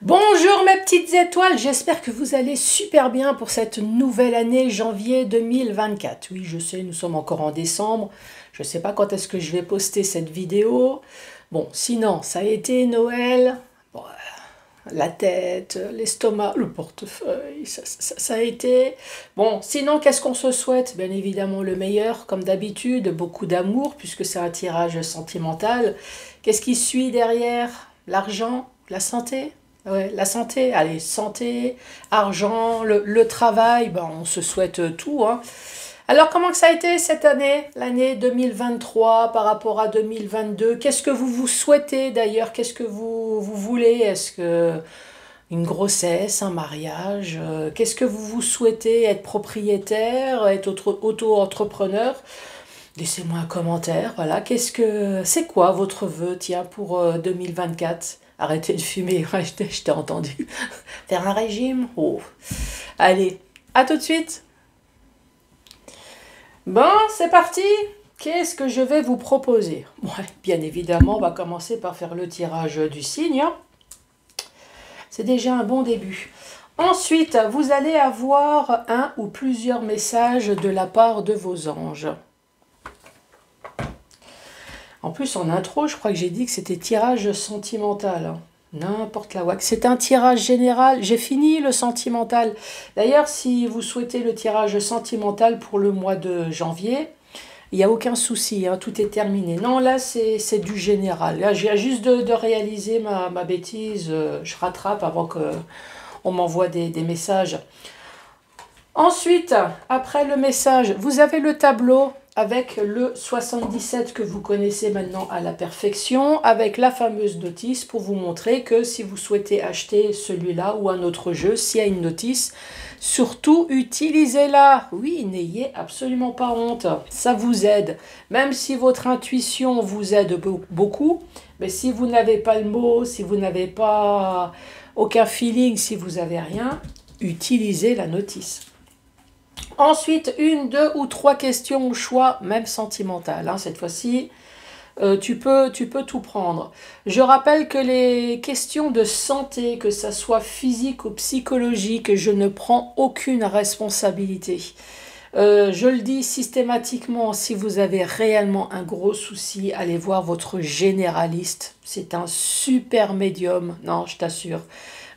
Bonjour mes petites étoiles, j'espère que vous allez super bien pour cette nouvelle année janvier 2024. Oui, je sais, nous sommes encore en décembre. Je ne sais pas quand est-ce que je vais poster cette vidéo. Bon, sinon, ça a été Noël. Bon, la tête, l'estomac, le portefeuille, ça a été. Bon, sinon, qu'est-ce qu'on se souhaite? Bien évidemment le meilleur, comme d'habitude, beaucoup d'amour, puisque c'est un tirage sentimental. Qu'est-ce qui suit derrière? L'argent, la santé? Ouais, la santé, allez, santé, argent, le travail, ben, on se souhaite tout, hein. Alors, comment que ça a été cette année, l'année 2023 par rapport à 2022? Qu'est-ce que vous vous souhaitez d'ailleurs? Qu'est-ce que vous voulez? Est-ce que une grossesse, un mariage? Qu'est-ce que vous souhaitez? Être propriétaire, être auto-entrepreneur? Laissez-moi un commentaire, voilà. C'est quoi votre vœu, tiens, pour 2024? Arrêtez de fumer, ouais, je t'ai entendu. Faire un régime? Oh. Allez, à tout de suite. Bon, c'est parti. Qu'est-ce que je vais vous proposer? Ouais, bien évidemment, on va commencer par faire le tirage du signe. C'est déjà un bon début. Ensuite, vous allez avoir un ou plusieurs messages de la part de vos anges. En plus, en intro, je crois que j'ai dit que c'était tirage sentimental. N'importe la wack. C'est un tirage général. J'ai fini le sentimental. D'ailleurs, si vous souhaitez le tirage sentimental pour le mois de janvier, il n'y a aucun souci, hein, tout est terminé. Non, là, c'est du général. Là, j'ai juste de réaliser ma bêtise. Je rattrape avant qu'on m'envoie des messages. Ensuite, après le message, vous avez le tableau avec le 77 que vous connaissez maintenant à la perfection, avec la fameuse notice pour vous montrer que si vous souhaitez acheter celui-là ou un autre jeu, s'il y a une notice, surtout utilisez-la. Oui, n'ayez absolument pas honte, ça vous aide. Même si votre intuition vous aide beaucoup, mais si vous n'avez pas le mot, si vous n'avez pas aucun feeling, si vous n'avez rien, utilisez la notice. Ensuite, une, deux ou trois questions au choix, même sentimentales. Hein, cette fois-ci, tu peux tout prendre. Je rappelle que les questions de santé, que ça soit physique ou psychologique, je ne prends aucune responsabilité. Je le dis systématiquement, si vous avez réellement un gros souci, allez voir votre généraliste. C'est un super médium, non, je t'assure.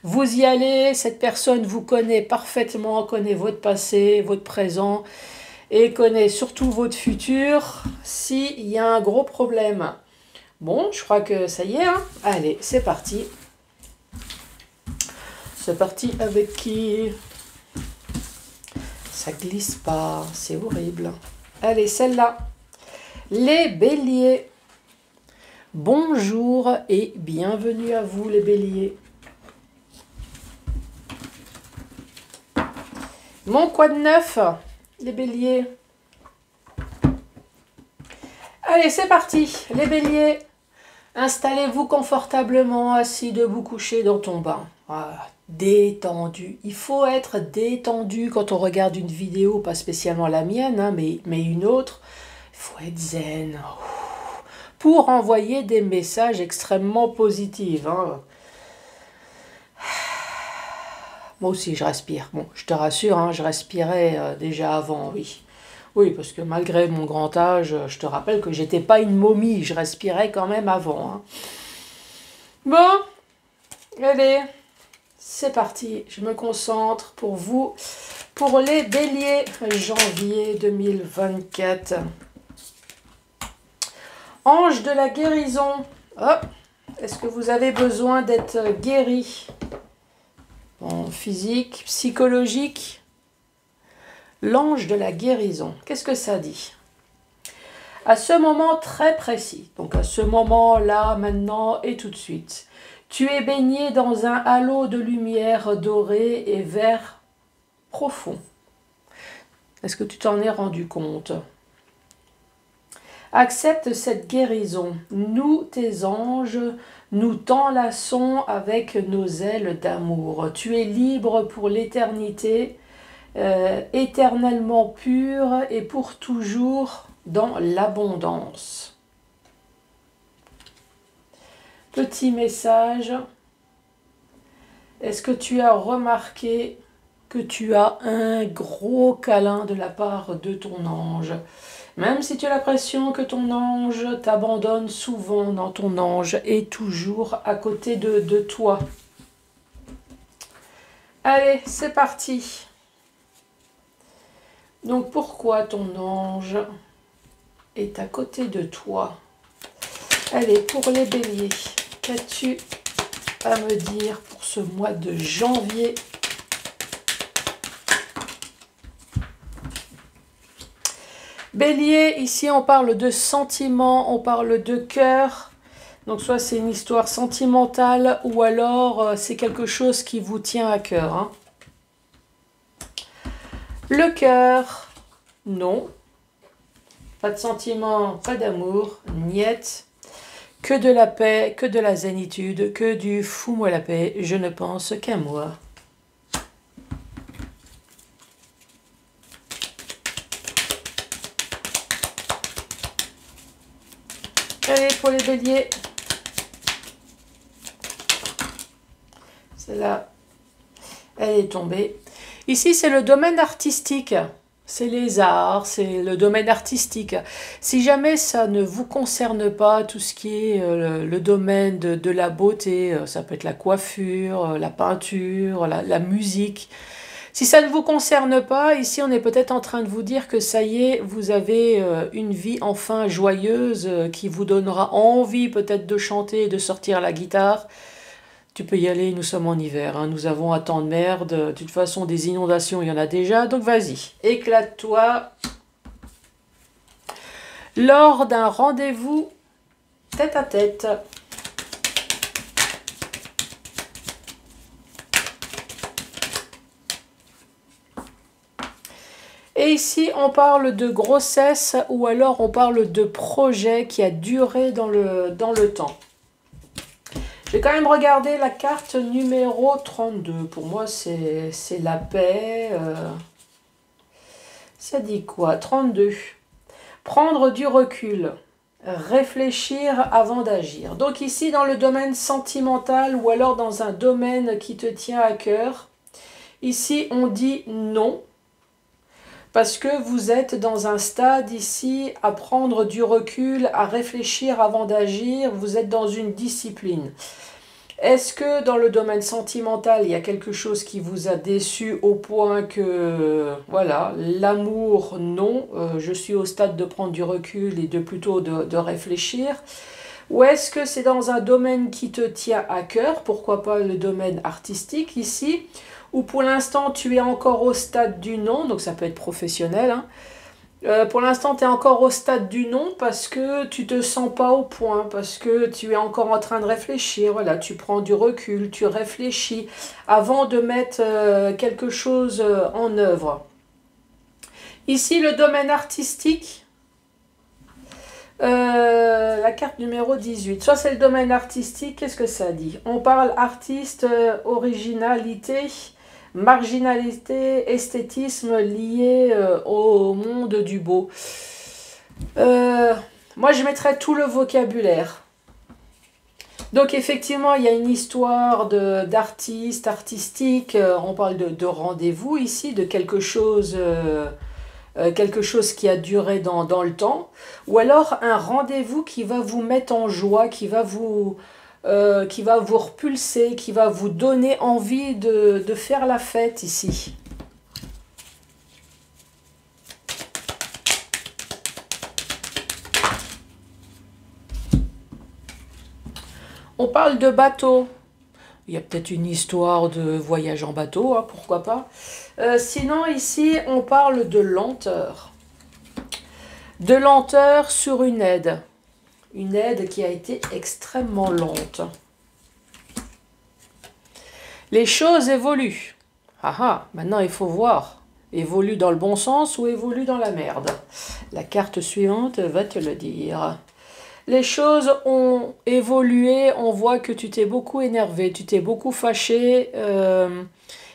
Vous y allez, cette personne vous connaît parfaitement, connaît votre passé, votre présent et connaît surtout votre futur s'il y a un gros problème. Bon, je crois que ça y est, hein. Allez, c'est parti. C'est parti avec qui? Ça glisse pas, c'est horrible. Allez, celle-là. Les béliers. Bonjour et bienvenue à vous les béliers. Mon quoi de neuf, les béliers? Allez, c'est parti, les béliers. Installez-vous confortablement, assis, debout, couché dans ton bain. Ah, détendu. Il faut être détendu quand on regarde une vidéo, pas spécialement la mienne, hein, mais une autre. Il faut être zen. Pour envoyer des messages extrêmement positifs. Hein. Moi aussi, je respire. Bon, je te rassure, hein, je respirais déjà avant, oui. Oui, parce que malgré mon grand âge, je te rappelle que j'étais pas une momie, je respirais quand même avant. Hein. Bon, allez, c'est parti. Je me concentre pour vous, pour les béliers, janvier 2024. Ange de la guérison. Oh, est-ce que vous avez besoin d'être guéri? Bon, physique, psychologique. L'ange de la guérison. Qu'est-ce que ça dit? À ce moment très précis, donc à ce moment-là, maintenant et tout de suite, tu es baigné dans un halo de lumière dorée et vert profond. Est-ce que tu t'en es rendu compte? Accepte cette guérison. Nous, tes anges, nous t'enlaçons avec nos ailes d'amour. Tu es libre pour l'éternité, éternellement pur et pour toujours dans l'abondance. Petit message. Est-ce que tu as remarqué que tu as un gros câlin de la part de ton ange? Même si tu as l'impression que ton ange t'abandonne souvent, dans ton ange est toujours à côté de toi. Allez, c'est parti. Donc pourquoi ton ange est à côté de toi? Allez, pour les béliers, qu'as-tu à me dire pour ce mois de janvier? Bélier, ici on parle de sentiments, on parle de cœur. Donc soit c'est une histoire sentimentale ou alors c'est quelque chose qui vous tient à cœur. Hein. Le cœur, non. Pas de sentiments, pas d'amour, niet. Que de la paix, que de la zénitude, que du fous-moi la paix, je ne pense qu'à moi. Allez, pour les béliers. Celle-là, elle est tombée. Ici, c'est le domaine artistique. C'est les arts, c'est le domaine artistique. Si jamais ça ne vous concerne pas, tout ce qui est le domaine de la beauté, ça peut être la coiffure, la peinture, la musique. Si ça ne vous concerne pas, ici on est peut-être en train de vous dire que ça y est, vous avez une vie enfin joyeuse qui vous donnera envie peut-être de chanter et de sortir la guitare. Tu peux y aller, nous sommes en hiver, hein, nous avons un temps de merde, de toute façon des inondations il y en a déjà, donc vas-y, éclate-toi. Lors d'un rendez-vous tête à tête. Et ici, on parle de grossesse ou alors on parle de projet qui a duré dans le temps. Je vais quand même regarder la carte numéro 32. Pour moi, c'est la paix. Ça dit quoi? 32. Prendre du recul. Réfléchir avant d'agir. Donc ici, dans le domaine sentimental ou alors dans un domaine qui te tient à cœur, ici, on dit non. Parce que vous êtes dans un stade ici à prendre du recul, à réfléchir avant d'agir, vous êtes dans une discipline. Est-ce que dans le domaine sentimental, il y a quelque chose qui vous a déçu au point que, voilà, l'amour, non, je suis au stade de prendre du recul et plutôt de réfléchir. Ou est-ce que c'est dans un domaine qui te tient à cœur, pourquoi pas le domaine artistique ici, ou pour l'instant tu es encore au stade du non, donc ça peut être professionnel, hein. Pour l'instant tu es encore au stade du non parce que tu te sens pas au point, parce que tu es encore en train de réfléchir, voilà, tu prends du recul, tu réfléchis avant de mettre quelque chose en œuvre. Ici le domaine artistique, la carte numéro 18, soit c'est le domaine artistique, qu'est-ce que ça dit? On parle artiste, originalité, marginalité, esthétisme lié au monde du beau. Moi, je mettrais tout le vocabulaire. Donc, effectivement, il y a une histoire d'artiste, artistique. On parle de rendez-vous ici, de quelque chose qui a duré dans le temps. Ou alors, un rendez-vous qui va vous mettre en joie, qui va vous repulser, qui va vous donner envie de faire la fête ici. On parle de bateau. Il y a peut-être une histoire de voyage en bateau, hein, pourquoi pas. Sinon, ici, on parle de lenteur. De lenteur sur une aide. Une aide qui a été extrêmement lente. Les choses évoluent. Ah ah, maintenant il faut voir. Évolue dans le bon sens ou évolue dans la merde. La carte suivante va te le dire. Les choses ont évolué, on voit que tu t'es beaucoup énervé, tu t'es beaucoup fâché.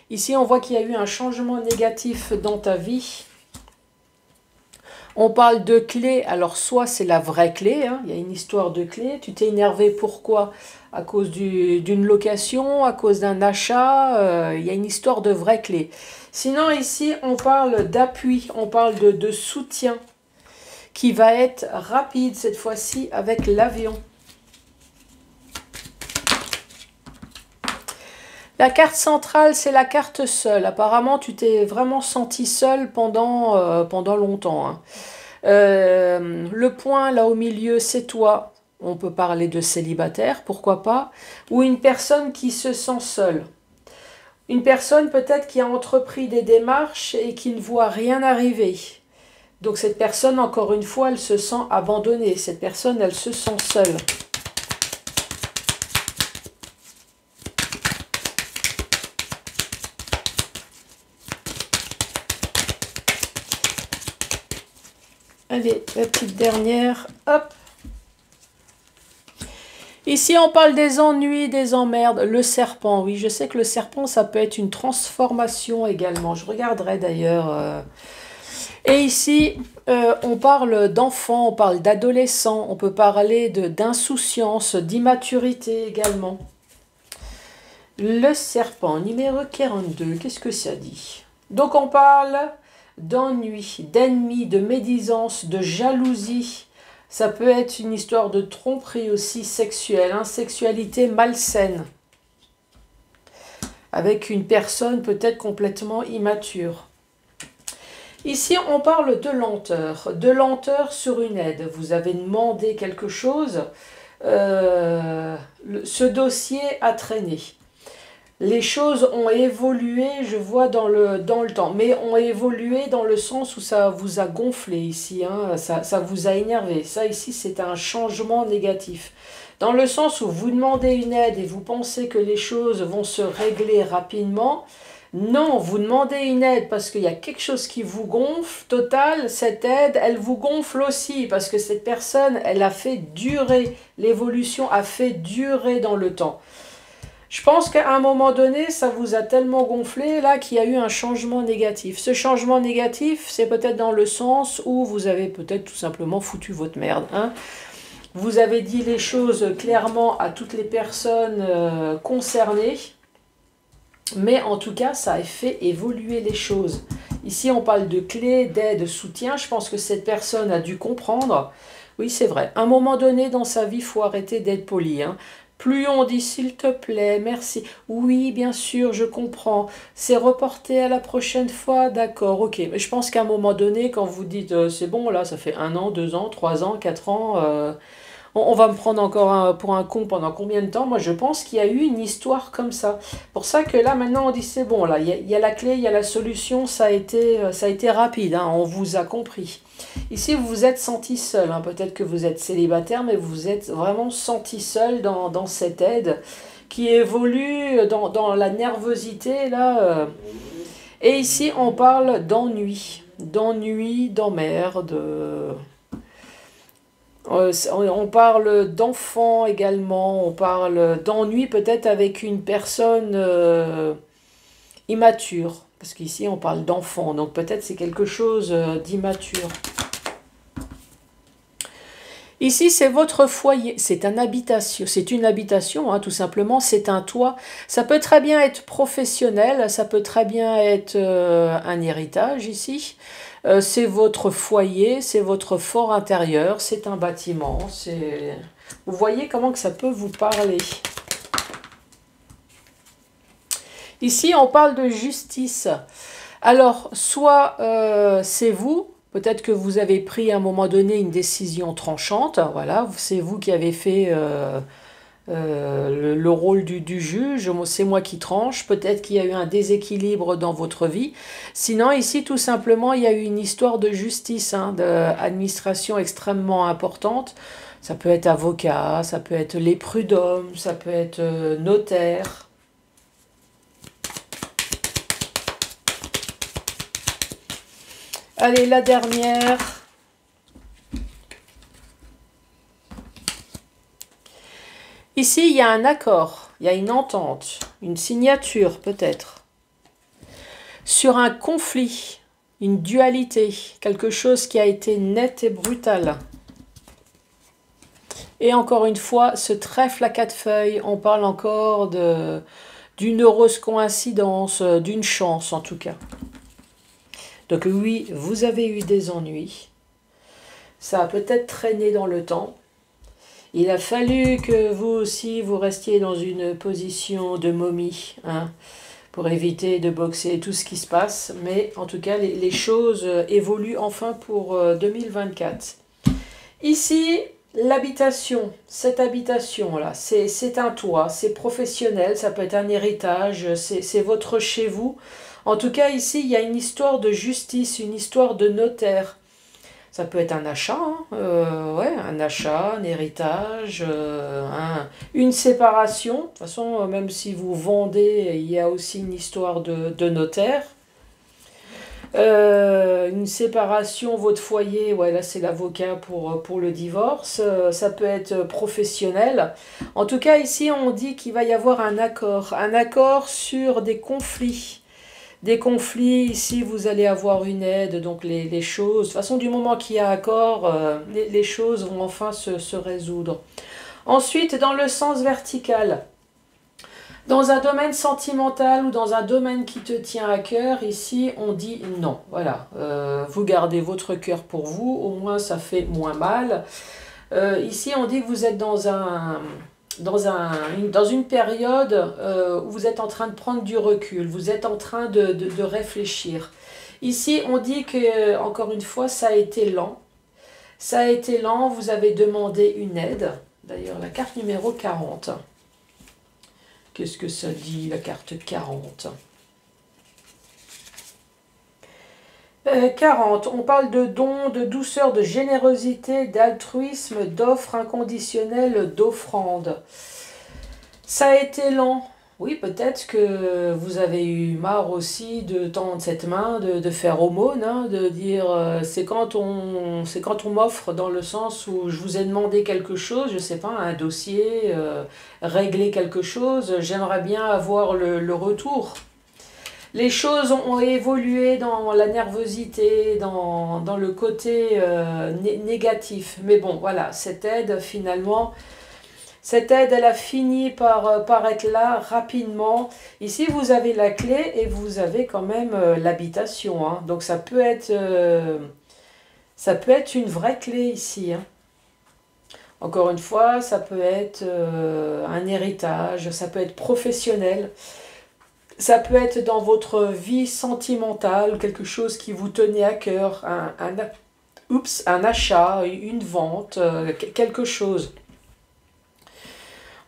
Ici, on voit qu'il y a eu un changement négatif dans ta vie. On parle de clé, alors soit c'est la vraie clé, hein, il y a une histoire de clé, tu t'es énervé pourquoi? À cause d'une location, à cause d'un achat, il y a une histoire de vraie clé. Sinon ici on parle d'appui, on parle de soutien qui va être rapide cette fois-ci avec l'avion. La carte centrale, c'est la carte seule. Apparemment, tu t'es vraiment senti seul pendant longtemps, hein. Le point là au milieu, c'est toi. On peut parler de célibataire, pourquoi pas. Ou une personne qui se sent seule. Une personne peut-être qui a entrepris des démarches et qui ne voit rien arriver. Donc cette personne, encore une fois, elle se sent abandonnée. Cette personne, elle se sent seule. Allez, la petite dernière, hop. Ici, on parle des ennuis, des emmerdes. Le serpent, oui, je sais que le serpent, ça peut être une transformation également. Je regarderai d'ailleurs. Et ici, on parle d'enfants, on parle d'adolescents, on peut parler d'insouciance, d'immaturité également. Le serpent, numéro 42, qu'est-ce que ça dit? Donc, on parle d'ennui, d'ennemis, de médisance, de jalousie. Ça peut être une histoire de tromperie aussi sexuelle, hein, sexualité malsaine. Avec une personne peut-être complètement immature. Ici, on parle de lenteur sur une aide. Vous avez demandé quelque chose, ce dossier a traîné. Les choses ont évolué, je vois, dans le temps. Mais ont évolué dans le sens où ça vous a gonflé ici. Hein, ça vous a énervé. Ça, ici, c'est un changement négatif. Dans le sens où vous demandez une aide et vous pensez que les choses vont se régler rapidement. Non, vous demandez une aide parce qu'il y a quelque chose qui vous gonfle. Total, cette aide, elle vous gonfle aussi. Parce que cette personne, elle a fait durer. L'évolution a fait durer dans le temps. Je pense qu'à un moment donné, ça vous a tellement gonflé là qu'il y a eu un changement négatif. Ce changement négatif, c'est peut-être dans le sens où vous avez peut-être tout simplement foutu votre merde. Hein. Vous avez dit les choses clairement à toutes les personnes concernées. Mais en tout cas, ça a fait évoluer les choses. Ici, on parle de clés, d'aide, de soutien. Je pense que cette personne a dû comprendre. Oui, c'est vrai. À un moment donné dans sa vie, il faut arrêter d'être poli. Hein. Plus on dit s'il te plaît, merci. Oui, bien sûr, je comprends. C'est reporté à la prochaine fois, d'accord, ok. Mais je pense qu'à un moment donné, quand vous dites c'est bon, là, ça fait 1 an, 2 ans, 3 ans, 4 ans, on va me prendre encore pour un con pendant combien de temps? Moi, je pense qu'il y a eu une histoire comme ça. Pour ça que là, maintenant, on dit c'est bon, là, il y a la clé, il y a la solution, ça a été rapide, hein, on vous a compris. Ici, vous vous êtes senti seul. Hein. Peut-être que vous êtes célibataire, mais vous êtes vraiment senti seul dans cette aide qui évolue dans la nervosité. Là. Et ici, on parle d'ennui. D'ennui, d'emmerde. On parle d'enfants également. On parle d'ennui peut-être avec une personne immature. Parce qu'ici, on parle d'enfant. Donc peut-être c'est quelque chose d'immature. Ici, c'est votre foyer, c'est une habitation, hein, tout simplement, c'est un toit. Ça peut très bien être professionnel, ça peut très bien être un héritage ici. C'est votre foyer, c'est votre fort intérieur, c'est un bâtiment. Vous voyez comment que ça peut vous parler. Ici, on parle de justice. Alors, soit c'est vous. Peut-être que vous avez pris à un moment donné une décision tranchante, voilà, c'est vous qui avez fait le rôle du juge, c'est moi qui tranche, peut-être qu'il y a eu un déséquilibre dans votre vie. Sinon, ici, tout simplement, il y a eu une histoire de justice, hein, d'administration extrêmement importante. Ça peut être avocat, ça peut être les prud'hommes, ça peut être notaire. Allez, la dernière. Ici, il y a un accord, il y a une entente, une signature peut-être, sur un conflit. une dualité, quelque chose qui a été net et brutal. Et encore une fois, ce trèfle à 4 feuilles, on parle encore d'une heureuse coïncidence, d'une chance en tout cas. Donc oui, vous avez eu des ennuis. Ça a peut-être traîné dans le temps. Il a fallu que vous aussi, vous restiez dans une position de momie, hein, pour éviter de boxer tout ce qui se passe. Mais en tout cas, les choses évoluent enfin pour 2024. Ici, l'habitation, cette habitation-là, c'est un toit, c'est professionnel, ça peut être un héritage, c'est votre chez vous. En tout cas, ici, il y a une histoire de justice, une histoire de notaire. Ça peut être un achat, hein, ouais, un achat, un héritage, une séparation. De toute façon, même si vous vendez, il y a aussi une histoire de notaire. Une séparation, votre foyer, ouais, là c'est l'avocat pour le divorce. Ça peut être professionnel. En tout cas, ici, on dit qu'il va y avoir un accord sur des conflits. Des conflits, ici vous allez avoir une aide, donc les choses, de toute façon du moment qu'il y a accord, les choses vont enfin se résoudre. Ensuite, dans le sens vertical, dans un domaine sentimental ou dans un domaine qui te tient à cœur, ici on dit non, voilà, vous gardez votre cœur pour vous, au moins ça fait moins mal. Ici on dit que vous êtes dans une période où vous êtes en train de prendre du recul, vous êtes en train de réfléchir. Ici, on dit que, encore une fois, ça a été lent. Ça a été lent, vous avez demandé une aide. D'ailleurs, la carte numéro 40. Qu'est-ce que ça dit, la carte 40 ? 40, on parle de dons, de douceur, de générosité, d'altruisme, d'offres inconditionnelles, d'offrandes. Ça a été lent. Oui, peut-être que vous avez eu marre aussi de tendre cette main, de faire aumône, hein, de dire c'est quand on m'offre, dans le sens où je vous ai demandé quelque chose, je sais pas, un dossier, régler quelque chose, j'aimerais bien avoir le retour. Les choses ont évolué dans la nervosité, dans le côté négatif. Mais bon, voilà, cette aide, finalement, cette aide, elle a fini par être là rapidement. Ici, vous avez la clé et vous avez quand même l'habitation, hein. Donc, ça peut être une vraie clé ici, hein. Encore une fois, ça peut être un héritage, ça peut être professionnel. Ça peut être dans votre vie sentimentale, quelque chose qui vous tenait à cœur, un achat, une vente, quelque chose.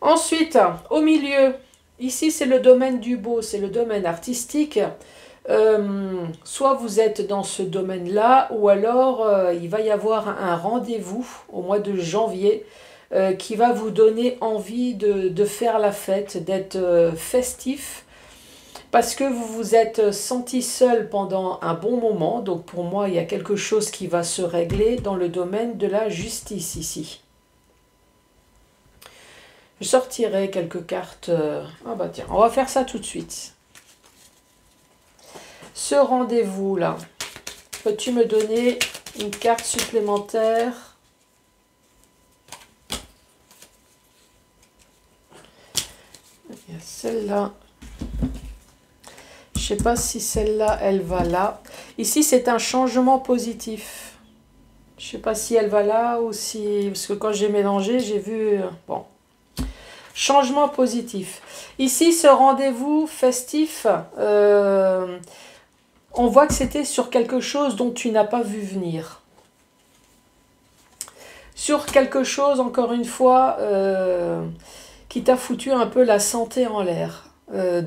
Ensuite, au milieu, ici c'est le domaine du beau, c'est le domaine artistique. Soit vous êtes dans ce domaine-là, ou alors il va y avoir un rendez-vous au mois de janvier qui va vous donner envie de faire la fête, d'être festif. Parce que vous vous êtes senti seul pendant un bon moment. Donc pour moi, il y a quelque chose qui va se régler dans le domaine de la justice ici. Je sortirai quelques cartes. Ah bah tiens, on va faire ça tout de suite. Ce rendez-vous-là, peux-tu me donner une carte supplémentaire ? Il y a celle-là. Je ne sais pas si celle-là, elle va là. Ici, c'est un changement positif. Je ne sais pas si elle va là ou si... Parce que quand j'ai mélangé, j'ai vu... Bon. Changement positif. Ici, ce rendez-vous festif, on voit que c'était sur quelque chose dont tu n'as pas vu venir. Sur quelque chose, encore une fois, qui t'a foutu un peu la santé en l'air.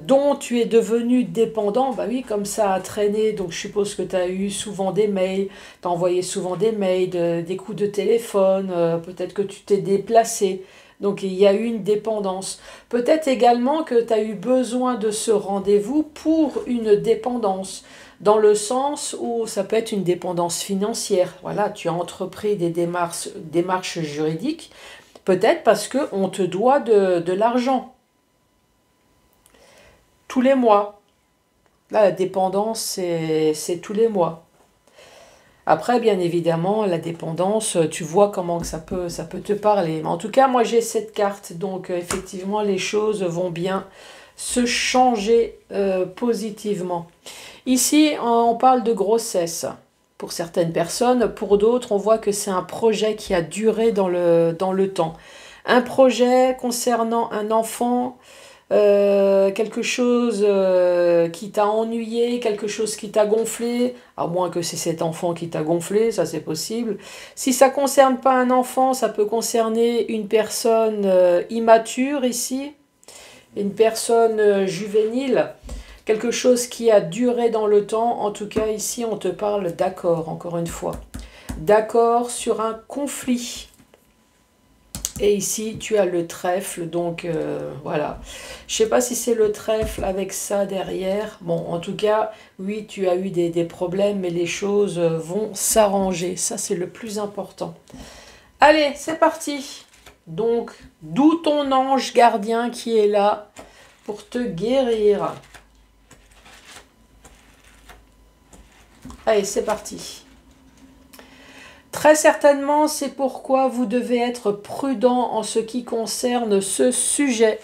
Dont tu es devenu dépendant, bah oui, comme ça a traîné, donc je suppose que tu as eu souvent des mails, tu as envoyé souvent des mails, des coups de téléphone, peut-être que tu t'es déplacé, donc il y a eu une dépendance. Peut-être également que tu as eu besoin de ce rendez-vous pour une dépendance, dans le sens où ça peut être une dépendance financière. Voilà, tu as entrepris des démarches juridiques, peut-être parce qu'on te doit de l'argent. Tous les mois. Là, la dépendance, c'est tous les mois. Après, bien évidemment, la dépendance, tu vois comment que ça peut te parler. Mais en tout cas, moi, j'ai cette carte. Donc, effectivement, les choses vont bien se changer positivement. Ici, on parle de grossesse pour certaines personnes. Pour d'autres, on voit que c'est un projet qui a duré dans le temps. Un projet concernant un enfant, quelque chose qui t'a ennuyé, quelque chose qui t'a gonflé, à moins que c'est cet enfant qui t'a gonflé, ça c'est possible. Si ça ne concerne pas un enfant, ça peut concerner une personne immature ici, une personne juvénile, quelque chose qui a duré dans le temps. En tout cas, ici, on te parle d'accord, encore une fois. D'accord sur un conflit. Et ici, tu as le trèfle, donc voilà. Je ne sais pas si c'est le trèfle avec ça derrière. Bon, en tout cas, oui, tu as eu des problèmes, mais les choses vont s'arranger. Ça, c'est le plus important. Allez, c'est parti. Donc, d'où ton ange gardien qui est là pour te guérir. Allez, c'est parti. Très certainement, c'est pourquoi vous devez être prudent en ce qui concerne ce sujet.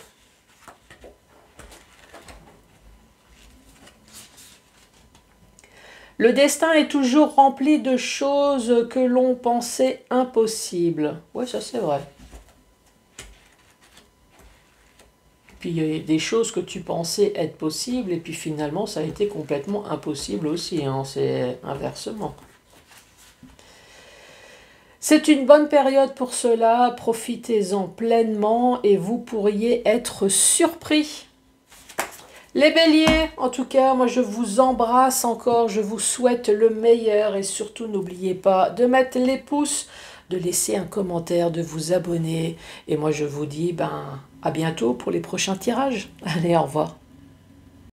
Le destin est toujours rempli de choses que l'on pensait impossibles. Oui, ça c'est vrai. Puis il y a des choses que tu pensais être possibles et puis finalement ça a été complètement impossible aussi. Hein, c'est inversement. C'est une bonne période pour cela, profitez-en pleinement et vous pourriez être surpris. Les béliers, en tout cas, moi je vous embrasse encore, je vous souhaite le meilleur et surtout n'oubliez pas de mettre les pouces, de laisser un commentaire, de vous abonner. Et moi je vous dis à bientôt pour les prochains tirages. Allez, au revoir.